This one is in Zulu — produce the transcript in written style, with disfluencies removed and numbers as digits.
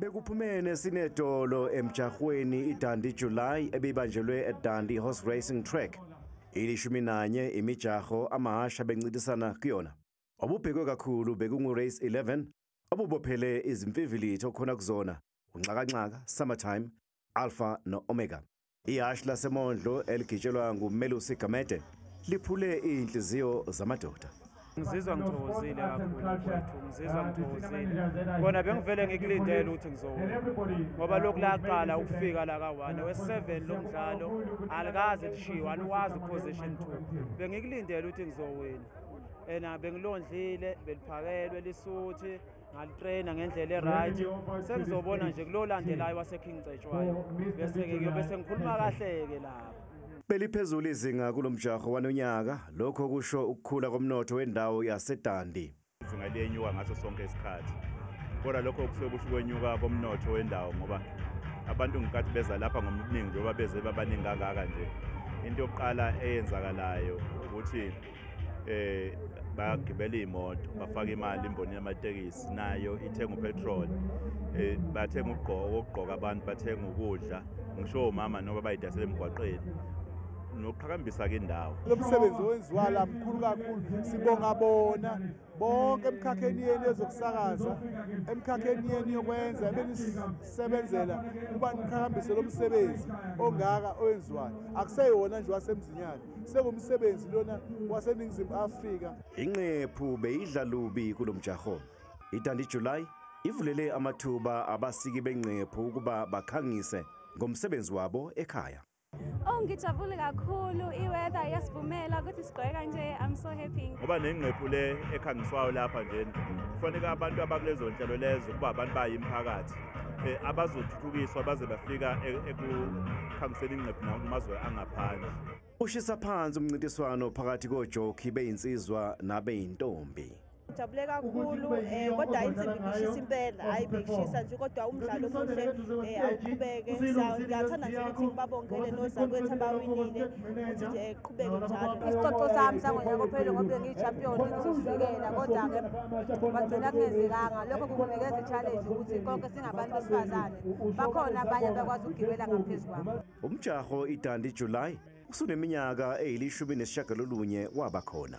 Bekuphumene sinedolo emjahweni iDundee July ebibanjelwe eDundee Horse Racing Track. Ilishumi nanye imijaho amahasha bencintisana kuyona. Obubhekwe kakhulu bekungu race 11 obubophele izimfivilithi okhona kuzona unxakanxaka, Summertime, Alpha no Omega. Ihashi lasemondlo eligitshelwa nguMelusi Gamede liphule inhliziyo zamadoda. Ngizizwa ngithokozile kakhulu mfowethu, ngizizwa ngithokozile. Kona bengivele ngikulindele ukuthi ngizowina. Ngoba lokhu laqala ukufika la ka1 we7 lo mdlalo alikaze lishiwe, aliwazi position 2. Bengikulindele ukuthi ngizowina. Bengilondlile, beliphakelwe lisuthi, ngalitraina ngendlela eright. Sengizobona nje kulolandelayo waseKing Cetshwayo. Bese ke kuyobe sengikhuluma kahle ke lapho. Beliphezulu izinga kulomjaho wanonyaka, lokho kusho ukukhula komnotho wendawo yaseDundee. Izinga liyenyuka ngaso sonke isikhathi. Kodwa lokho kusuke kusho ukwenyuka komnotho wendawo ngoba abantu ngikathi beza lapha ngobuningi njengoba beze babaningi kangaka nje. Into yokuqala eyenzakalayo ukuthi bagibela imoto, bafaka imali imboni yamatekisi nayo ithenga upetrol. Bathenga ukugqoka abantu, bathenga ukudla, ngisho mama noba bayidasela emgwaqeni. Nokuqhakambisa ke indawo. Lo msebenzi owenziwa la mkhulu kakhulu. Sibonga bona bonke emkhakheni yeni ezokusakaza, emkhakheni yeni yokwenza benisebenzela kuba niqhakambise lo msebenzi ongaka owenziwayo. Akuseyona nje wasemzinyana, sekumsebenzi lona waseNingizimu Afrika. Inqephu beyidla lubi kulomjaho. iDundee July ivulele amathuba abasiki benqephu ukuba bakhangise ngomsebenzi wabo ekhaya. Ngijabule kakhulu, iweather yasivumela ukuthi sigqoke kanje. I'm so happy. Ngoba nenqephu le ekhangiswayo lapha nje kufanele abantu abakulezo nhlelo lezo kuba abantu bayimphakathi abazothuthukiswa baze bafika ekukhangiseni inqephu namazwe angaphandle. Ushisa phansi umncintiswano phakathi kojoki beyinsizwa nabeyintombi. Ngijabule kakhulu kodwa insimbi ngishisa impela, hayi bengishisa nje kodwa umdlalo omuhle awuqhubeke. Ngiyathanda nje ukuthi ngibabongele nozakwethu abawinile ukuthi nje qhubeke njalo. Isicoco sami sangonyaka ophela ngoba ngiyichampion ngizofikela kodwa-ke bagcina kungenzekanga. Lokho kunginikeza i-challenge ukuthi konke singabantu besifazane bakhona abanye bakwazi ukugibela ngaphezu kwami. Umjaho iDundee July usuneminyaka eyishumi nesishagalolunye wabakhona.